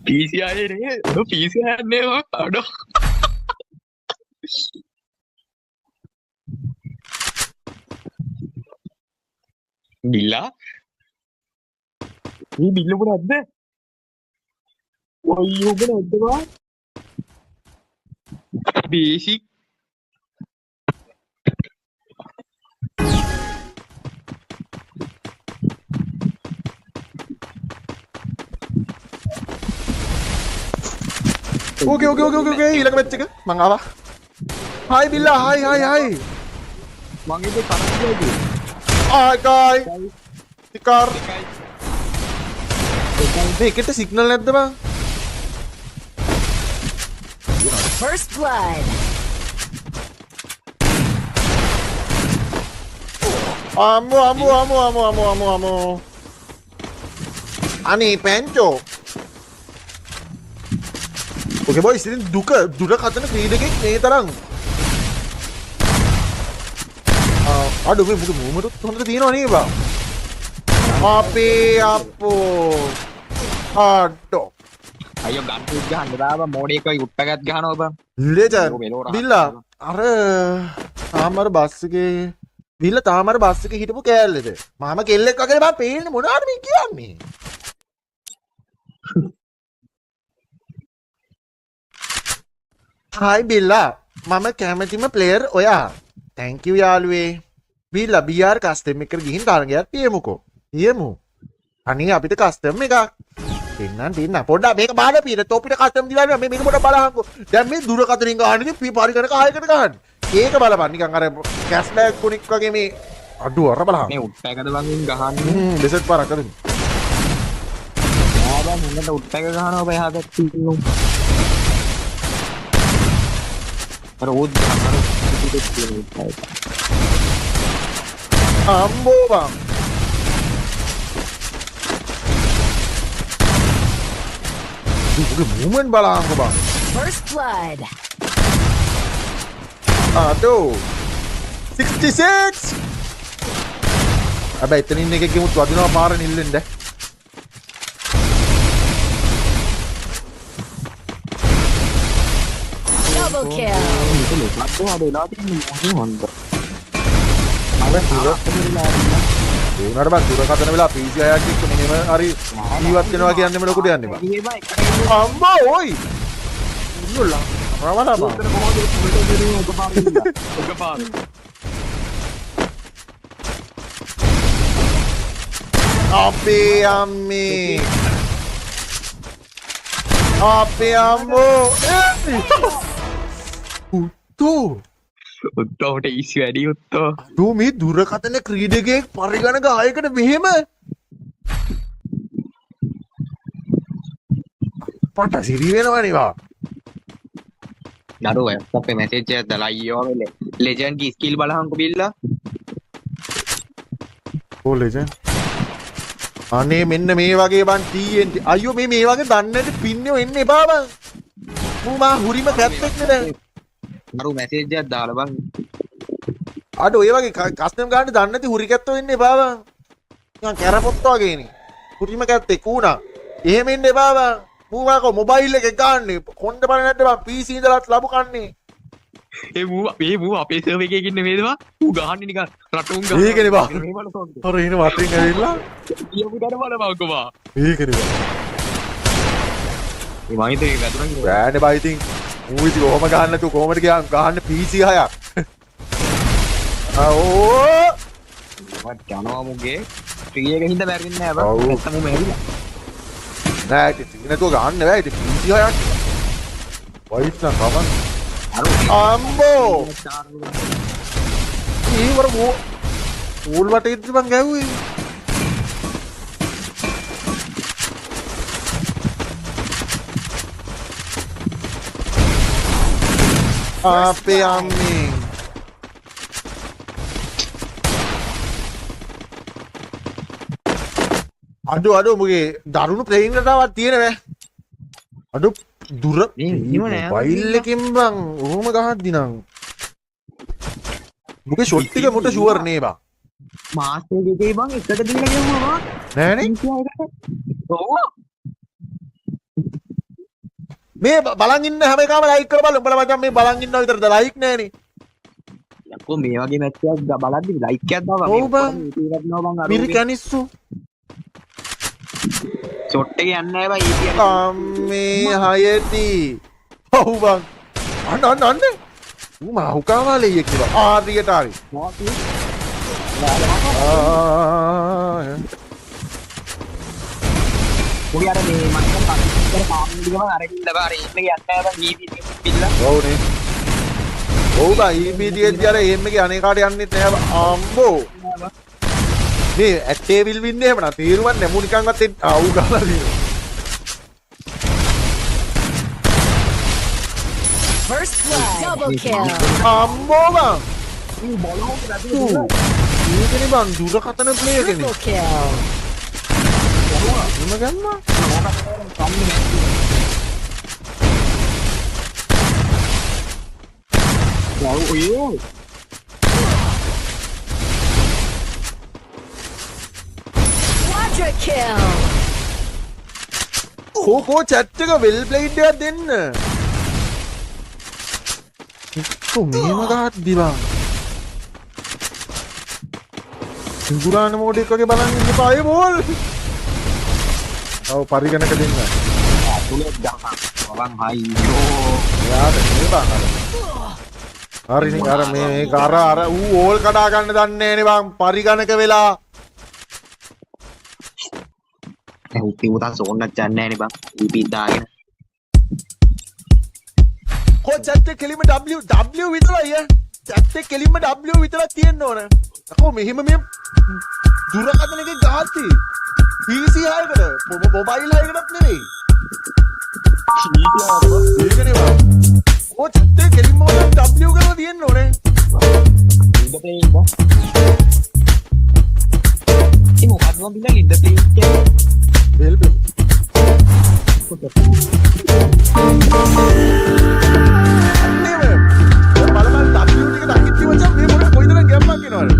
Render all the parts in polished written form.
PCI nih, lu PCI nih mah, aduh. Gila, ini bila pun ada. Wahyu pun ada bang. Basic. Oke, hilang match ka? Mangala. Hai Billa, hai. Bang itu kanan dia aja. Hai guys. Tikar. Nih, kita signal net bang. First blood. Amu. Ani penco. Oke boys, ini duda katanya ක්‍රීඩකෙක් මේ තරම්. අඩෝ මේ මොකද මොමටත් හොඳට තියෙනවා නේ බා. අපේ අප්පෝ. අඩෝ. අයියෝ ගන් ටූට් ගහන්න දාපන් මෝඩ් එකයි උට්ටගත් ගහනවා බං. ලෙජන්ඩ්. බිල්ලා අර තාමර බස් එකේ බිල්ලා තාමර බස් එකේ හිටපු කෑල්ලේද? මාම කෙල්ලෙක් වගේ බං පේන්නේ මොනවද මේ කියන්නේ? Hi Billa, මම කැමතිම ප්ලේයර් ඔයා. Thank you යාළුවේ. Billa BR custom එකට ගිහින් තරගයක් තියමුකෝ. තියමු. අනේ අපිට කස්ටම් එකක්. දෙන්න. පොඩ්ඩක් මේක බලන්න පීර. තොපිට කස්ටම් දිලා මේක පොඩ්ඩක් බලහන්කෝ. දැන් මේ දුරකථනින් ගහන්නේ පරිගණක ආයකට ගහන්න. ඒක බලපන් නිකන් අර කැස් බෑග් කොනික් වගේ මේ අඩුව අර බලහන්. මේ උට්ටකද බං ගහන්නේ. දෙසත් පාරක් කරමු. ආවා මොකද උට්ටක ගහනවා බය හදත් අර ඕත් අම්බෝ බං. දුකේ මූමන්ට් බලහන්කෝ බං. First blood. අඩෝ 66. හැබැයි එතනින් එකෙකුත් වදිනවා පාර නිල්ලෙන්ද. Double kill. ලක්කෝ අද වෙලා තියෙන්නේ මොකද? උනාට බං දුරකථන වෙලා PC අයත් එක්ක මෙහෙම හරි ජීවත් වෙනවා කියන්නේ මේ ලොකුට යන්නේ බං. අම්මා ඔයි. ඉන්නලා. රවලා බං. අපේ අම්මේ. අපේ අම්මෝ. උත්තෝ. උත්තෝට ඊසි වැඩි උත්තෝ. දෝ මේ දුරකථන ක්‍රීඩකයෙක් පරිගණක ආයකට මෙහෙම පට සිරි වෙනවා නේ. නඩෝ WhatsApp එකේ මැසේජ් එකක් දාලා අයියෝ මේ ලෙජන්ඩ් කී ස්කිල් බලහන්කෝ බිල්ලා. ඕ ලෙජන්ඩ්. අනේ මෙන්න මේ වගේ බං TNT. අයියෝ මේ වගේ දන්නේ නැති පින්නේ එන්න එපා බං. මූ හුරිම කැප්ටෙක් නේ. නඩෝ මැසේජ් එකක් දාලා බං. අඩෝ ඒ වගේ කස්ටම් ගන්න දන්නේ නැති හුරි කැත්තෝ එන්න එපා බං. නිකන් කැරපොත්ත වගේ නේ. පුරිම කැත්තේ කූණා. එහෙම ඉන්න එපා බං. මූවාකෝ මොබයිල් එකේ ගන්න. කොණ්ඩ බල නැද්ද බං PC ඉඳලාත් ලබු කන්නේ. මූ අපේ සර්වර් එකේ ඉන්නේ නේදවා ඌ ගහන්නේ නිකන් රටුන් ගහන ඒකනේ බං. මේ වල සෝන්ද අර ඉන වටින් ඇවිල්ලා. කියපු දර බලපං කොමා ඒකනේ බං. මේ මම හිතේ වැදුනා කියලා බෑනේ බයි ඉතින් ඌ ඉතින් කොහොම ගහන්න නැතුව කොහොමද ගහන්න PC 6ක්. ඕ වත් යනවා මුගේ ෆ්‍රී එක හින්දා මැරෙන්නේ නැහැ ඔව්. බං නැත්තම් මම මැරිලා නෑ ඉතින් නැතුව ගහන්න බෑ ඉතින් PC 6ක්. වයිත් නම් කමන්න. අම්බෝ ඊවර ඌල් වට ඉද්දි මං ගැව්වේ. අපේ අම්මේ අඩු මුගේ දරුණු ප්ලේයින් රටාවක් තියෙනවෑ. අඩු දුර එහෙම නෑ. මොබයිල් එකෙන් බං ඔහොම ගහද්දි නම් මුගේ ෂොට් ටික මොට ෂුවර් නේ බං. මාස්ටර් එකේ බං එකට දීලා ගෙවුවා නෑනේ ඔව් මේ බලන් ඉන්න හැම එකම ලයික් කරලා බලන්න. උඹලා මචං මේ බලන් ඉන්නව විතරද ලයික් නෑනේ. යකෝ මේ වගේ මැච් එකක් බලද්දි ලයික් එකක් දාපන් ඔව් බං. බං මිරි කැනිස්සු ෂොට් එක යන්නේ නැහැ බං ඊපියන් අම්මේ හයති. ඔව් බං. අන්න ඌ මහුකාවාලේ කියලා ආරියට ආරි. මොකද අර මේ මම පස්සේ පාම්ලිගම අරගෙන ඉඳලා අර එන්න යන්නේ නැහැ බං ඊපියන් පිල්ලා ඔව්නේ. ඔව් බං EBDදී අර එම් එකේ අනේ කාට යන්නෙත් නෑ බං. අම්බෝ. මේ ඇටේ විල් වින්නේ එහෙම නා තීරුවක් නැමු නිකන්වත් ආවු ගහලා දිනවා. First blood. Double kill. අම්බෝ බං. මේ බලහොත් නැති මේකනේ බං දුරකථන ප්ලේ එකනේ. Triple kill. එම ගම්මා. ඔය Quadra kill. කෝ chat එක well played එකක් දෙන්න. මෙහෙම ගහද්දි බං. සිංගුරාන මෝඩ් එක වගේ බලන් ඉන්න එපා. ඒ බෝල්. ඔව් පරිගණක දෙන්න. අතුලේ ගහන වං හයියෝ යාර මේ බං අර. හරිනේ අර මේ අර ඌ ඕල් කඩා ගන්න දන්නේ නෑනේ බං පරිගණක වෙලා. උත්ති උතා සෝන්නක් යන්නේ නැහනේ බං ඊපි දාගෙන කො chat එක කෙලිම W විතරයි ඈ. chat එක කෙලිම W විතරක් තියෙන්න ඕන. අකෝ මෙහෙම මේ දුරකථන එකේ ගහති. PC හයකට මොබයිල් හයකටත් නෙවෙයි. ඒකනේ බං. කො chat එක කෙලිම W කරලා තියෙන්න ඕනේ. ඉඳ ප්ලේ බං ඉතින් මොකක්ද මම බින්දා ඉඳ ප්ලේ කියන්නේ well played. බලමන් W ටික දකිච්චි මචං මේ මොන කොයිතරම් ගැම්මක් එනවද?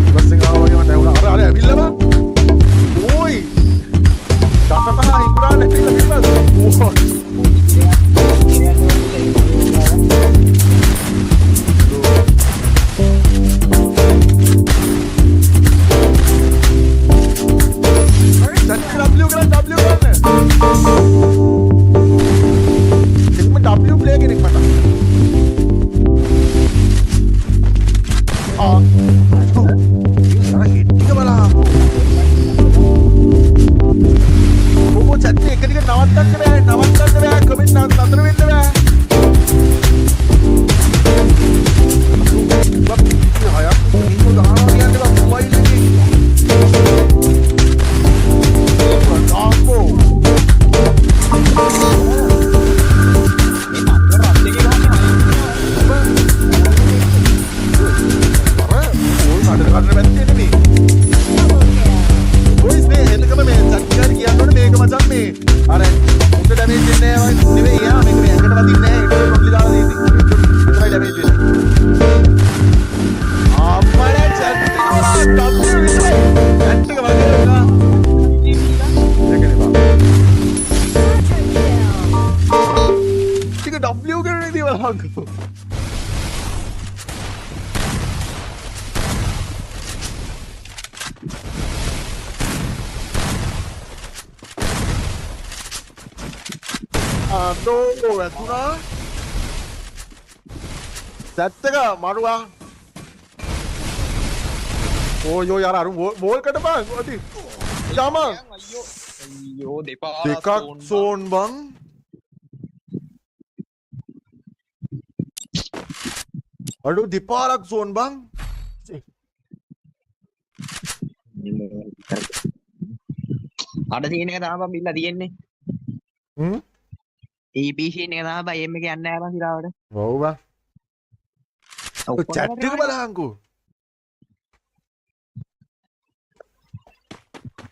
ඉවස්සෙන් ආවා වගේ මට ඇහුණා. අර ඇවිල්ලා බං. ඕයි. දසපහ ඉක්ුණානේ පිළිලා. ඕ. බංකෝ. අඩෝ වැතුනා. සැට් එක මරුවා. ඕයෝ යාර අරු බෝල් කට බං. ඔටි. යම. අයියෝ දෙපා දෙකක් සෝන් බං. අඩු දෙපාරක් සෝන් බං. අඩ තියෙන එක තමයි බිල්ල තියෙන්නේ. EPC එක තමයි බයි එම් එක යන්නේ නැහැ බං ඉරාවට. ඔව් බං. ඔය chat එක බලහන්කෝ.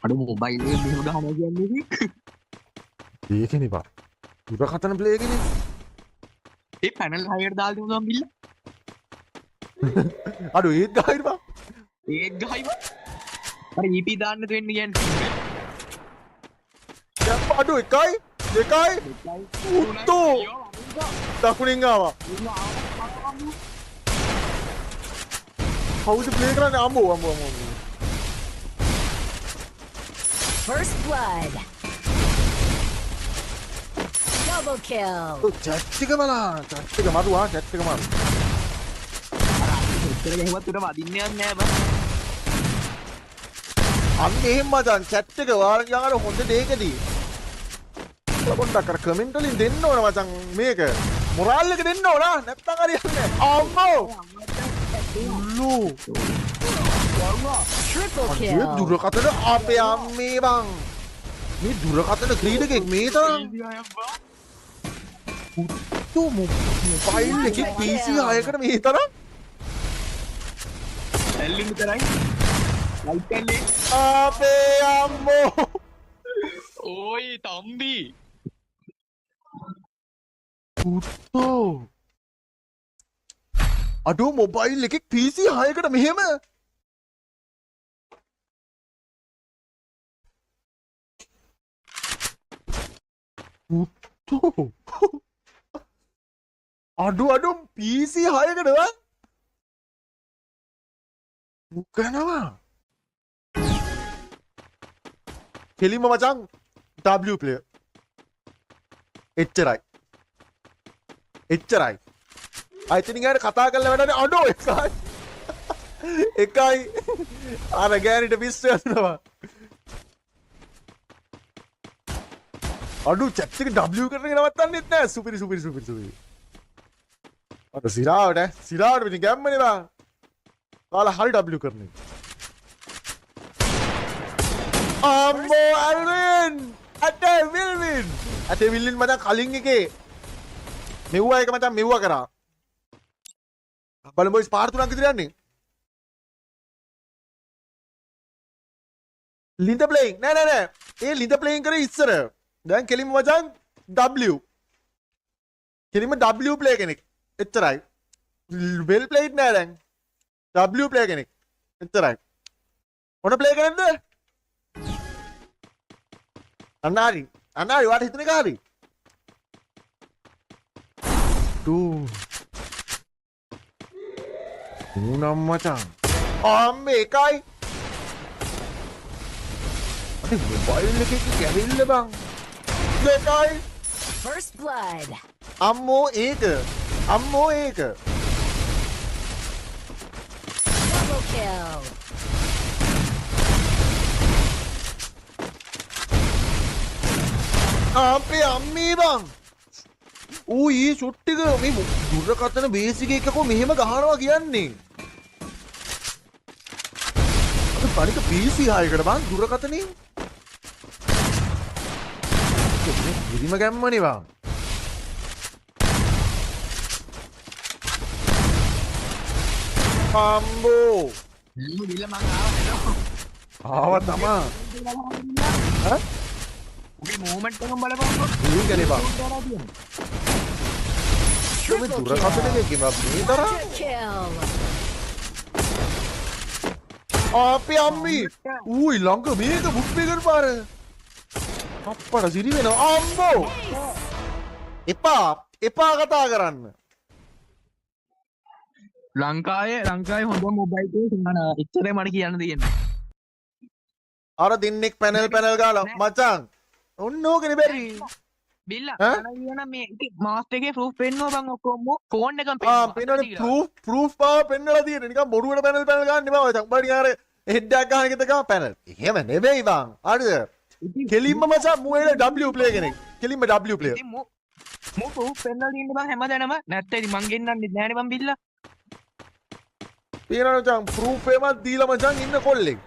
අඩ මොබයිල් එකේ මෙහෙම ගහනවා කියන්නේ ඉතින්. ඒකනේ බං. ඉබ කතන ප්ලේ එකනේ. ඒ පැනල් හයියට දාලා දුන්නා බිල්ල. අඩු ඒත් ගහයිද බං. ඒත් ගහයි බං. අර EP දාන්න දෙන්න කියන්නේ. දැන් අඩු එකයි දෙකයි උත්තෝ දකුණින් ආවා. කවුද ප්ලේ කරන්නේ අම්මෝ. First blood. Double kill. chat එක බලන්න. chat එක මරුවා chat එක මරු. උත්තර ගහුවත් උඩ වදින්නේ නැහැ බං. අන්න එහෙම මචං chat එක වාරන් යනකොට හොඳ දෙයකදී. පොඩ්ඩක් අර කමෙන්ට් වලින් දෙන්න ඕන මචං මේක. මොරාල් එක දෙන්න ඕන නැත්නම් හරියන්නේ නැහැ. අම්මෝ. ලු. Triple මේ kill. දුරකථන අපේ අම්මේ බං. මේ දුරකථන ක්‍රීඩකෙක් මේ තරම් උත්තෝ මොබයිල් එකේ PC 6කට මේ තරම් ඇල්ලින් විතරයි. ලයිට් ඇල්ලේ. අපේ අම්මෝ. ඕයි තම්බි. උත්තෝ අඩෝ මොබයිල් එකේ PC 6කට මෙහෙම උත්තෝ අඩු PC 6කටද මුකනවා කෙලිම මචං W player එච්චරයි අයිතින් ගෑනට කතා කරලා වැඩනේ අඩෝ එකයි අර ගෑනිට පිස්සු යනවා අඩු chat එක W කරගෙන නවත්තන්නෙත් නෑ සුපිරි අර සිරාවට පිටින් ගැම්මනේ බා කාලා හරි W කරන්නේ අම්මෝ අල්වින් අතේ විල්වින් මචං කලින් එකේ මෙව්වා එක මචං මෙව්වා කරා බලමු බොයිස් පාර තුනක් ඉදිරිය යන්නේ ලින්ද ප්ලේයින් නෑ ඒ ලින්ද ප්ලේයින් කරේ ඉස්සර දැන් කෙලින්ම මචං W කෙලින්ම W ප්ලේ කෙනෙක් එච්චරයි වෙල් ප්ලේයිඩ් නෑ දැන් W ප්ලේ කෙනෙක් එච්චරයි මොන ප්ලේ කෙනෙක්ද අනාරි වාට හිතන එක හරි නම් මචං අම්මේ එකයි අනේ මොබයිල් එකේ කැවිල්ල බං දෙකයි First blood. අම්මෝ ඒක Double kill. අපේ අම්මේ බං ඌ ඊ ෂොට් එක මේ දුරකථන බේසික් එකකෝ මෙහෙම ගහනවා කියන්නේ අපි පරික PC 6කට බං දුරකථනේ ඉරිම ගැම්මනේ බං අම්බෝ බිල්ල මං ආවා තමා ඈ උගේ මූවමන්ට් එකම බලපන්කො ඒකනේ බං මේ Triple දුරකථන kill. එකේ මේ තරම් Quadra kill. අපේ අම්මි ඌයි ළඟ මේක බුක් බේකර් පාර අප්පට සිරි වෙනවා අම්බෝ එපා කතා කරන්න ලංකාවේ හොඳ මොබයිල් තියෙන ඉච්චරේ මට කියන්න තියෙන්නේ. අර දින්නෙක් පැනල් ගාලා මචං ඔන්න ඕකනේ බැරි බිල්ල ඈ? කියන මේ මාස්ටර් එකේ ප්‍රූෆ් පෙන්නුවා බං ඔක්කොම ෆෝන් එකම පෙන්වන්නේ ප්‍රූෆ් පාව පෙන්වලා තියෙන නිකන් බොරුවට පැනල් ගන්න එපා මචං බඩි අර හෙඩ් එකක් ගන්න එක තමයි පැනල් එහෙම නෙවෙයි බං හරිද කෙලින්ම මචං මුවේල W ප්ලේ කෙනෙක් කෙලින්ම W ප්ලේයර් ඉතින් මු ප්‍රූෆ් පෙන්වලා තියෙන්න බං හැමදැනම නැත්නම් ඉතින් මං ගෙන්නන්නේ නෑනේ බං බිල්ල. පේනවා මචං ප්‍රූෆ් එකක් දීලා මචං ඉන්න කොල්ලෙක්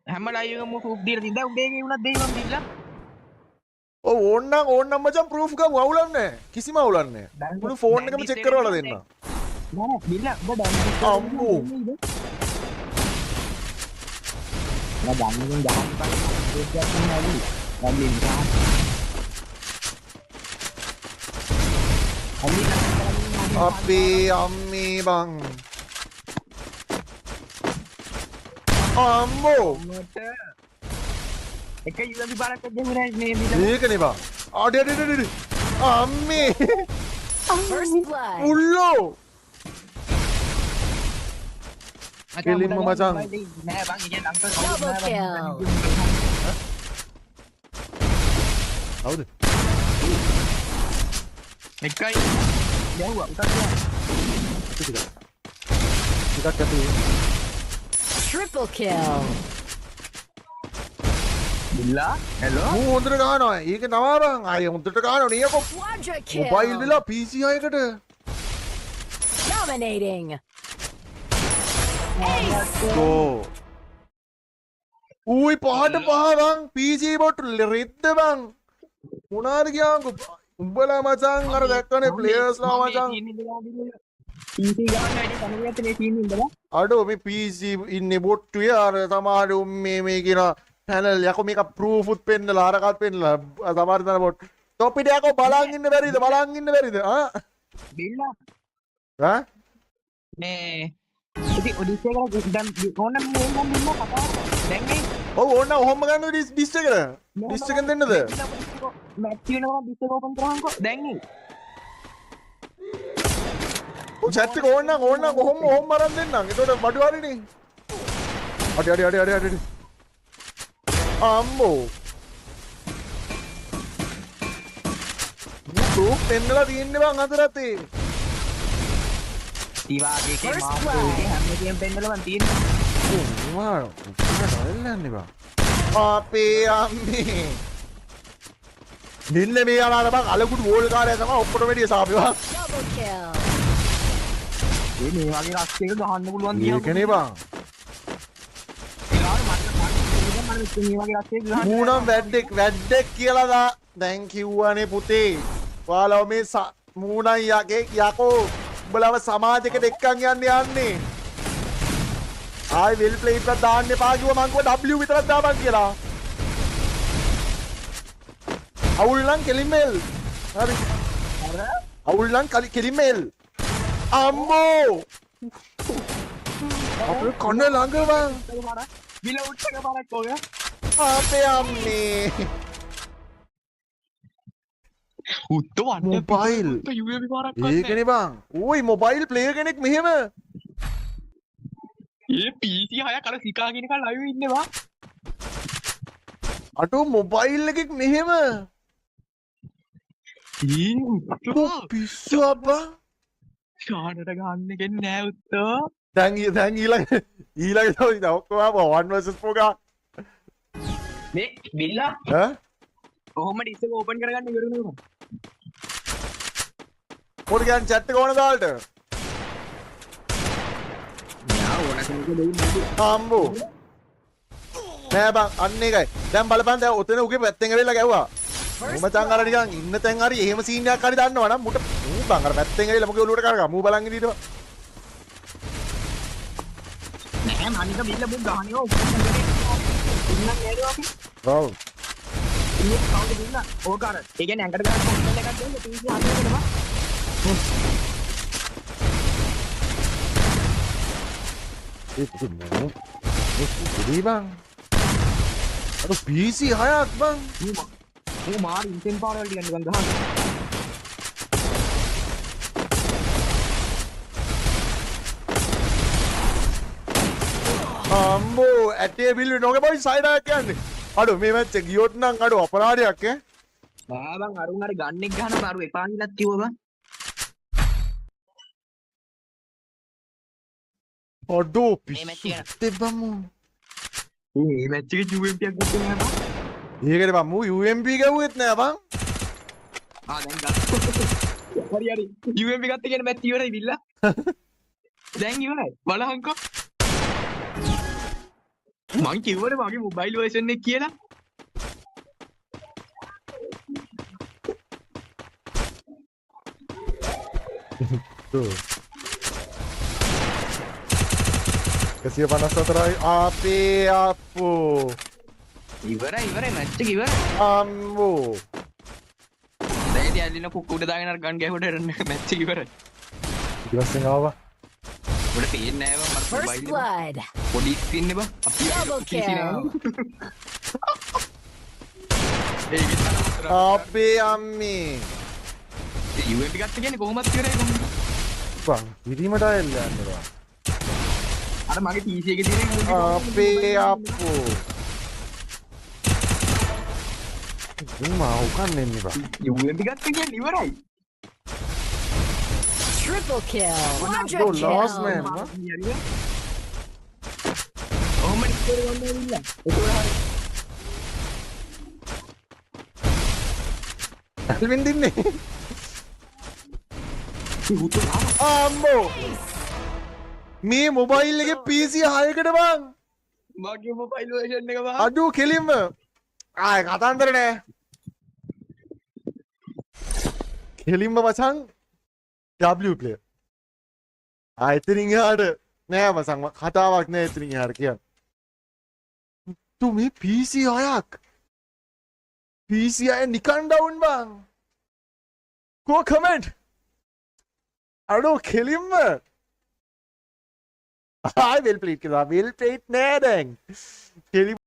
හැම ලයිව් එකම ප්‍රූෆ් දීලා තින්දා උඹේගේ වුණත් දෙයි බං බිල්ල. ඔව් ඕන්නම් මචං ප්‍රූෆ් ගමු අවුලක් නැහැ කිසිම අවුලක් නැහැ මුළු ෆෝන් එකම චෙක් කරවලා දෙන්න නෑ බිල්ල ඔබ දැන් අම්මෝ නෑ ගන්නකින් ගහන්න බං ඒක ගන්න නෑ බිල්ල. අපේ අම්මේ බං අම්මෝ එක යුවලි බාරක් දෙමුනේ මේ බිල්ල. ඒකනේ බං අඩ අම්මේ First blood. උල්ලෝ කෙලින්ම මචං නෑ බං ඉතින් අංකල් Double kill. හවුද එකයි යවුවා ටිකක් ඇති Triple kill. බිල්ලා හෙලෝ මූ හොඳට ගන්නවා ඒක තමයි බං ආයේ හොඳට ගන්නවා නියකො Quadra මොබයිල් kill. වෙලා PC එකකට Dominating. ගෝ ඌයි පහට පහ බං PC බොට් රෙද්ද බං මොනාද කියන්කෝ උඹලා මචං අර දැක්කනේ ප්ලේයර්ස්ලා මචං PC ගන්න වැඩි කමරියත් මේ ටීම් ඉඳලා අඩෝ මේ PC ඉන්නේ බොට්ටුවේ අර සමහර මේ කියන පැනල් යකෝ මේක ප්‍රූෆ් උත් පෙන්නලා අරකට පෙන්නලා සමහර තන බොට් ටොපිට යකෝ බලන් ඉන්න බැරිද ආ බිල්ලා ඈ මේ ඉතින් ඔඩිස්සේ කරලා දැන් ඕන මේ නම් ඉන්න කතාව දැන් මේ ඔව් ඕන්න ඔහොම ගන්න ඩිස් එකට ඩිස් එකෙන් දෙන්නද මැච් වෙනවා ඩිස් එක ඕපන් කරාන්කෝ දැන් නේ ඔව් chat එක ඕන්න කොහොම අරන් දෙන්නම් එතකොට බඩු හරිනේ අඩි අම්මෝ ප්‍රූෆ් පෙන්නලා තියෙන්නේ බං අතරතේ ඊවාගේ First මාස් blood. හැමදේම පෙන්නලා මන් තියෙන්නේ මාර උපරටල්ලන්නේ බං අපේ අම්මේ නින්න මේ අනාර බං අලකුඩු වෝල් කාර්යය තමයි ඔක්කොම වැඩි සාපේ බං Double kill. මේ වගේ රස්තේක ගහන්න පුළුවන් ඒකනේ බං මූනම් වැඩෙක් කියලා දැන් කිව්වනේ පුතේ ඔයාලා මේ මූණන් යකෝ උඹලව සමාජයකට එක්කන් යන්නේ ආයි වෙල් ප්ලේට් එකක් දාන්න එපා කිව්ව මං කිව්වා W විතරක් දාපන් කියලා අවුල් නම් කෙලින්ම එල් හරි අවුල් නම් කෙලින්ම එල් අම්මෝ අපේ කන්න ළඟ බං බිල උට්ටක පාරක් ඔය අපේ අම්මේ උත්තෝ වන්න මොබයිල් UAV පාරක් ඒකනේ බං ඕයි මොබයිල් ප්ලේයර් කෙනෙක් මෙහෙම ඒ PC 6 කල සිකා කියන එක ලයිව් ඉන්නවා අටෝ මොබයිල් එකෙක් මෙහෙම පිස්සු අප්පා ෂානට ගන්න එකෙන් නෑ උත්තෝ දැන් ඊළඟ තව ඔක්කොම 1 vs 4 ගා මේ බිල්ලා ඈ කොහොමද ඉස්සෙල්ලා ඕපන් කරගන්න ඉවරුනේ පොඩි ගන්න chat එක ඕන දාලට යා ඕන කෙනෙක් දෙයි අම්බෝ නෑ බං අන්න එකයි දැන් බලපන් දැන් ඔතන උගේ පැත්තෙන් ඇවිල්ලා ගැව්වා මචං අර නිකන් ඉන්න තැන් හරි එහෙම සීන් එකක් හරි දන්නවනම් මුට මූ බං අර පැත්තෙන් ඇවිල්ලා මොකද ඔලුවට කරගා මූ බලන් ඉඳීවා නෑ මනික බිල්ල බුක් ගහන්නේ ඕක ඉන්න නේද අපි ඔව් ඉන්නේ කවුද බිල්ල ඕක අර ඒ කියන්නේ ඇඟට ගන්න කොම්පල් එකක් දෙන්න PC හදන්නකම ඒක නෝ ඒක බං අර PC 6ක් බං මූ මාර ඉන්ටෙන් පාර වල ටිකක් නිකන් ගහන්න අම්බෝ ඇටේ බිල් නොක බයි සයිඩයක් කියන්නේ අඩු මේ මැච්ච ගියොත් නම් අඩු අපරාධයක් ඈ බෑ බං අරුන් අර ගන්නෙක් ගහන අරු එපා කියලාත් කිව්වා බං. අඩෝ මේ මැච් එක පිස්සු මේ මැච් එකේ UMP එකක් ගත්තේ නෑ බං. ඒකට බං මූ UMP ගවුවෙත් නෑ බං දැන් ගත්තා. හරි UMP ගත්ත කියන මැච් ඉවරයි බිල්ලා. දැන් ඉවරයි. බලහන්කෝ. මං කිව්වනේ මගේ මොබයිල් වර්ෂන් එක කියලා. කසිය 54යි අපේ අප්පෝ ඉවරයි මැච් එක ඉවරයි. අම්බෝ දැන් ඉතින් ඇලින කුක්කුඩ දාගෙන අර ගන් ගැහුවට මැච් එක ඉවරයි. ඉතින් ආවා උඩ පේන්නේ නෑ බං මට First මොබයිල් එක. blood. පොඩි ස්ක්‍රීන් එක බං. Double kill. අපේ අම්මේ UMP ගත්ත කියන්නේ කොහොමද ඉවරයි කොහොමද? බං පිරීමට ආයෙල්ල යන්නවා අර මගේ PC එකේ තියෙන අපේ අප්පෝ උමා උකන්නෙන්නේ බං UMP ගත්ත කියන්නේ ඉවරයි. Triple kill. Quadra Yo, lost kill. man. ඔහොම ඉස්සර ගන්න ඉන්න. ඇල්වින් දින්නේ අම්බෝ මේ මොබයිල් එකේ PC 6කට බං මගේ මොබයිල් වර්ෂන් එක බං. අඩු කෙලින්ම ආය කතන්දර නෑ කෙලින්ම මචං W player ආයතනින් එහාට නෑ මචං කතාවක් නෑ එතනින් එහාට කියන්න තු මේ PC 6ක් PC 6 නිකන් ඩවුන් බං කෝ කමෙන්ට් අඩෝ කෙලින්ම ආයි වෙල් ප්ලේට් කියලා වෙල් ප්ලේට් නෑ දැන් කෙලින්ම